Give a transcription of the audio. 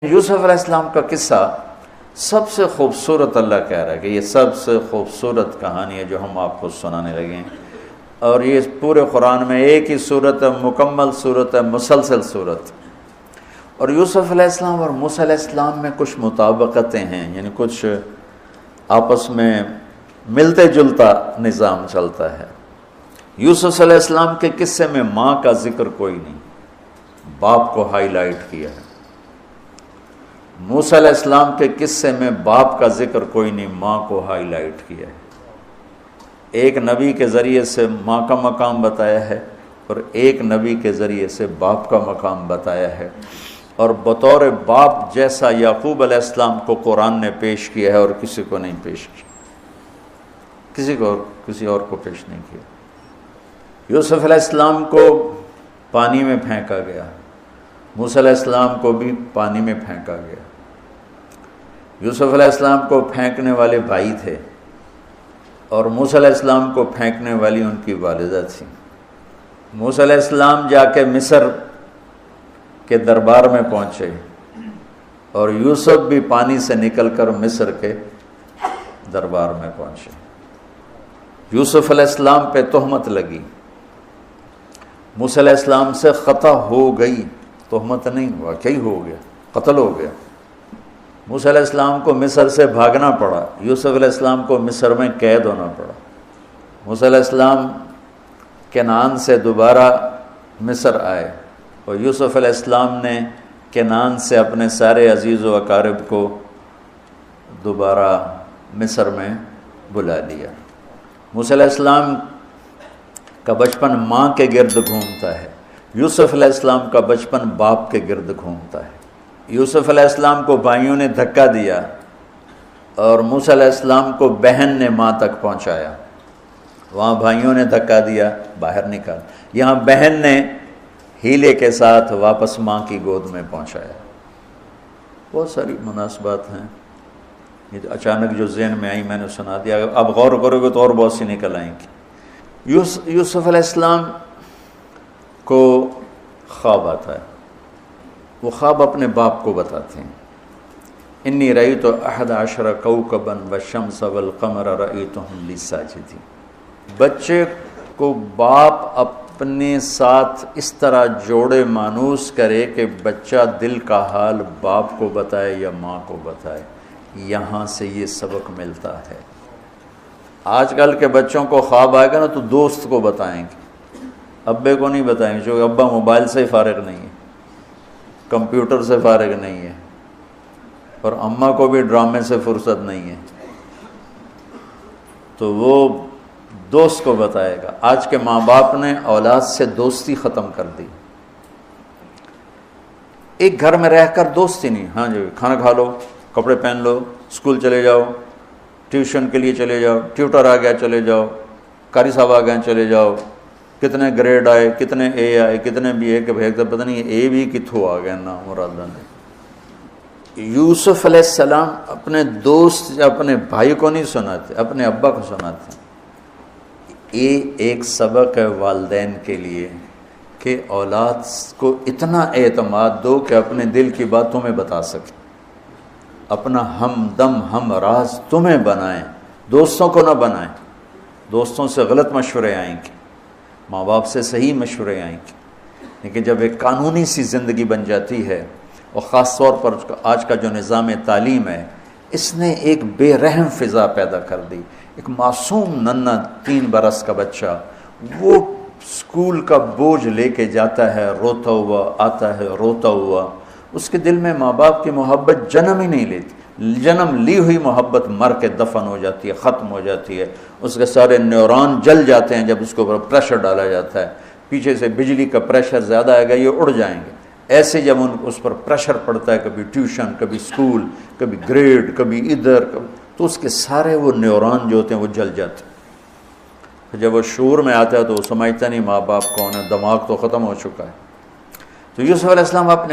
یوسف علیہ السلام کا قصہ سب سے خوبصورت اللہ کہہ رہا ہے کہ یہ سب سے خوبصورت کہانی ہے جو ہم آپ کو سنانے لگے ہیں، اور یہ پورے قرآن میں ایک ہی صورت ہے، مکمل صورت ہے، مسلسل صورت۔ اور یوسف علیہ السلام اور موسیٰ علیہ السلام میں کچھ مطابقتیں ہیں، یعنی کچھ آپس میں ملتے جلتا نظام چلتا ہے۔ یوسف علیہ السلام کے قصے میں ماں کا ذکر کوئی نہیں، باپ کو ہائی لائٹ کیا ہے۔ موسیٰ علیہ السلام کے قصے میں باپ کا ذکر کوئی نہیں، ماں کو ہائی لائٹ کیا ہے۔ ایک نبی کے ذریعے سے ماں کا مقام بتایا ہے اور ایک نبی کے ذریعے سے باپ کا مقام بتایا ہے، اور بطور باپ جیسا یعقوب علیہ السلام کو قرآن نے پیش کیا ہے اور کسی کو نہیں پیش کیا، کسی اور کو پیش نہیں کیا۔ یوسف علیہ السلام کو پانی میں پھینکا گیا، موسیٰ علیہ السلام کو بھی پانی میں پھینکا گیا۔ یوسف علیہ السلام کو پھینکنے والے بھائی تھے اور موسیٰ علیہ السلام کو پھینکنے والی ان کی والدہ تھی۔ موسیٰ علیہ السلام جا کے مصر کے دربار میں پہنچے اور یوسف بھی پانی سے نکل کر مصر کے دربار میں پہنچے۔ یوسف علیہ السلام پہ تہمت لگی، موسیٰ علیہ السلام سے خطا ہو گئی، تہمت نہیں، واقعی ہو گیا، قتل ہو گیا۔ موسیٰ علیہ السلام کو مصر سے بھاگنا پڑا، یوسف علیہ السلام کو مصر میں قید ہونا پڑا۔ موسیٰ علیہ السلام کنعان سے دوبارہ مصر آئے اور یوسف علیہ السلام نے کنعان سے اپنے سارے عزیز و اقارب کو دوبارہ مصر میں بلا لیا۔ موسیٰ علیہ السلام کا بچپن ماں کے گرد گھومتا ہے، یوسف علیہ السلام کا بچپن باپ کے گرد گھومتا ہے۔ یوسف علیہ السلام کو بھائیوں نے دھکا دیا اور موسیٰ علیہ السلام کو بہن نے ماں تک پہنچایا۔ وہاں بھائیوں نے دھکا دیا، باہر نکال، یہاں بہن نے ہیلے کے ساتھ واپس ماں کی گود میں پہنچایا۔ بہت ساری مناسبات ہیں، یہ اچانک جو ذہن میں آئی میں نے سنا دیا، اب غور کرو گے تو اور بہت سی نکل آئیں گی۔ یوسف علیہ السلام کو خواب آتا ہے، وہ خواب اپنے باپ کو بتاتے ہیں۔ انی رأیت 11 کوكبا والشمس والقمر رأیتهم لی ساجدین۔ بچے کو باپ اپنے ساتھ اس طرح جوڑے مانوس کرے کہ بچہ دل کا حال باپ کو بتائے یا ماں کو بتائے، یہاں سے یہ سبق ملتا ہے۔ آج کل کے بچوں کو خواب آئے گا نا تو دوست کو بتائیں گے، ابے کو نہیں بتائیں گے، جو ابا موبائل سے فارغ نہیں ہے، کمپیوٹر سے فارغ نہیں ہے، اور اماں کو بھی ڈرامے سے فرصت نہیں ہے، تو وہ دوست کو بتائے گا۔ آج کے ماں باپ نے اولاد سے دوستی ختم کر دی، ایک گھر میں رہ کر دوستی نہیں، ہاں جی کھانا کھا لو، کپڑے پہن لو، اسکول چلے جاؤ، ٹیوشن کے لیے چلے جاؤ، ٹیوٹر آ گیا چلے جاؤ، قاری صاحب آ گئے چلے جاؤ، کتنے گریڈ آئے، کتنے اے آئے، کتنے بی اے کے بھیج دے، پتہ نہیں اے بھی کتھوں آ گئے نا مرادہ نے۔ یوسف علیہ السلام اپنے دوست اپنے بھائی کو نہیں سناتے، اپنے ابا کو سناتے۔ یہ ایک سبق ہے والدین کے لیے کہ اولاد کو اتنا اعتماد دو کہ اپنے دل کی بات تمہیں بتا سکے، اپنا ہمدم ہم راز تمہیں بنائیں، دوستوں کو نہ بنائیں۔ دوستوں سے غلط مشورے آئیں گے، ماں باپ سے صحیح مشورے آئیں گے، لیکن جب ایک قانونی سی زندگی بن جاتی ہے، اور خاص طور پر آج کا جو نظام تعلیم ہے، اس نے ایک بے رحم فضا پیدا کر دی۔ ایک معصوم ننھا 3 برس کا بچہ وہ اسکول کا بوجھ لے کے جاتا ہے روتا ہوا، آتا ہے روتا ہوا، اس کے دل میں ماں باپ کی محبت جنم ہی نہیں لیتی، جنم لی ہوئی محبت مر کے دفن ہو جاتی ہے، ختم ہو جاتی ہے، اس کے سارے نیورون جل جاتے ہیں جب اس کے اوپر پریشر ڈالا جاتا ہے، پیچھے سے بجلی کا پریشر زیادہ آئے گا یہ اڑ جائیں گے۔ ایسے جب اس پر پریشر پڑتا ہے، کبھی ٹیوشن، کبھی اسکول، کبھی گریڈ، کبھی ادھر، تو اس کے سارے وہ نیورون جو ہوتے ہیں وہ جل جاتے ہیں۔ جب وہ شعور میں آتا ہے تو وہ سمجھتا نہیں ماں باپ کون ہے، دماغ تو ختم ہو چکا ہے۔ تو یوسف علیہ السلام اپنے